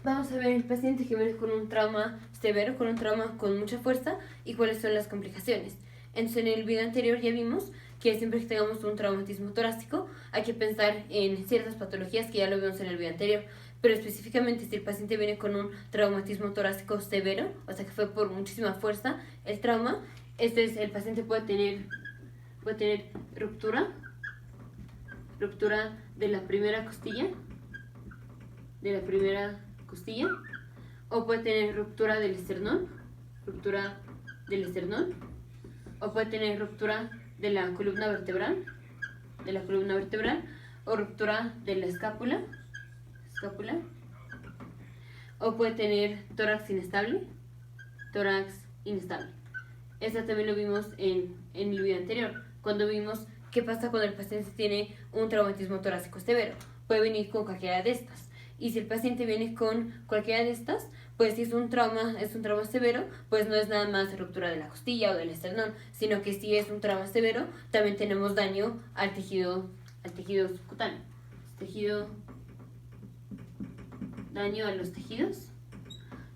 Vamos a ver el paciente que viene con un trauma severo, con un trauma con mucha fuerza y cuáles son las complicaciones. Entonces, en el video anterior ya vimos que siempre que tengamos un traumatismo torácico hay que pensar en ciertas patologías que ya lo vimos en el video anterior, pero específicamente si el paciente viene con un traumatismo torácico severo, o sea que fue por muchísima fuerza el trauma, el paciente puede tener ruptura de la primera costilla, o puede tener ruptura del esternón, o puede tener ruptura de la columna vertebral, o ruptura de la escápula, o puede tener tórax inestable. Esto también lo vimos en el video anterior, cuando vimos qué pasa cuando el paciente tiene un traumatismo torácico severo. Puede venir con cualquiera de estas. Y si el paciente viene con cualquiera de estas, pues si es un trauma severo, pues no es nada más ruptura de la costilla o del esternón, sino que si es un trauma severo, también tenemos daño al tejido subcutáneo. Daño a los tejidos.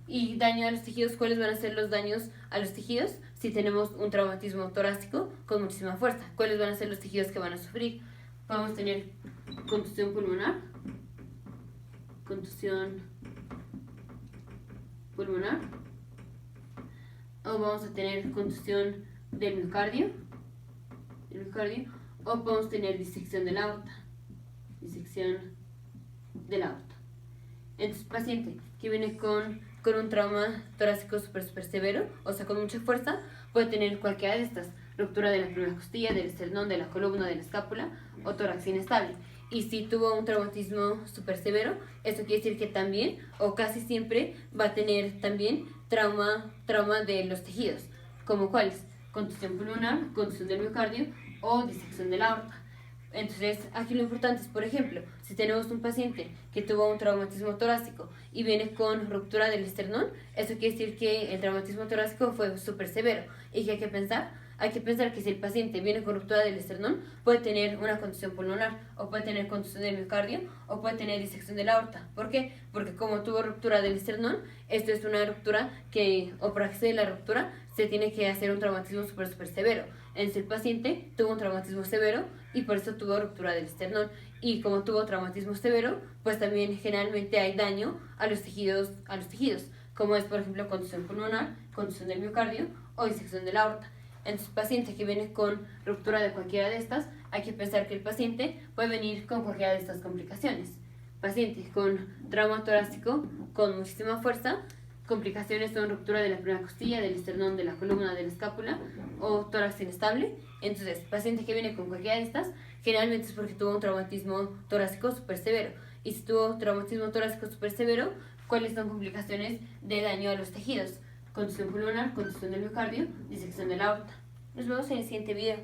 Y daño a los tejidos, ¿cuáles van a ser los daños a los tejidos? Si tenemos un traumatismo torácico con muchísima fuerza, ¿cuáles van a ser los tejidos que van a sufrir? Vamos a tener contusión pulmonar, o vamos a tener contusión del miocardio, o podemos tener disección de la aorta. Entonces, paciente que viene con un trauma torácico súper severo, o sea, con mucha fuerza, puede tener cualquiera de estas: ruptura de la primera costilla, del esternón, de la columna, de la escápula, o tórax inestable. Y si tuvo un traumatismo súper severo, eso quiere decir que también, o casi siempre, va a tener también trauma de los tejidos. ¿Como cuáles? Contusión pulmonar, contusión del miocardio o disección de la aorta. Entonces, aquí lo importante es, por ejemplo, si tenemos un paciente que tuvo un traumatismo torácico y viene con ruptura del esternón, eso quiere decir que el traumatismo torácico fue súper severo. ¿Y qué hay que pensar? Hay que pensar que si el paciente viene con ruptura del esternón, puede tener una contusión pulmonar, o puede tener contusión del miocardio, o puede tener disección de la aorta. ¿Por qué? Porque como tuvo ruptura del esternón, esto es una ruptura que, o para que se dé la ruptura, se tiene que hacer un traumatismo súper severo. Entonces el paciente tuvo un traumatismo severo y por eso tuvo ruptura del esternón. Y como tuvo traumatismo severo, pues también generalmente hay daño a los tejidos, como es, por ejemplo, contusión pulmonar, contusión del miocardio o disección de la aorta. Entonces, paciente que viene con ruptura de cualquiera de estas, hay que pensar que el paciente puede venir con cualquiera de estas complicaciones. Paciente con trauma torácico con muchísima fuerza, complicaciones son ruptura de la primera costilla, del esternón, de la columna, de la escápula o tórax inestable. Entonces, paciente que viene con cualquiera de estas, generalmente es porque tuvo un traumatismo torácico súper severo. Y si tuvo traumatismo torácico súper severo, ¿cuáles son complicaciones de daño a los tejidos? Contusión pulmonar, contusión del miocardio, disección de la aorta. Nos vemos en el siguiente video.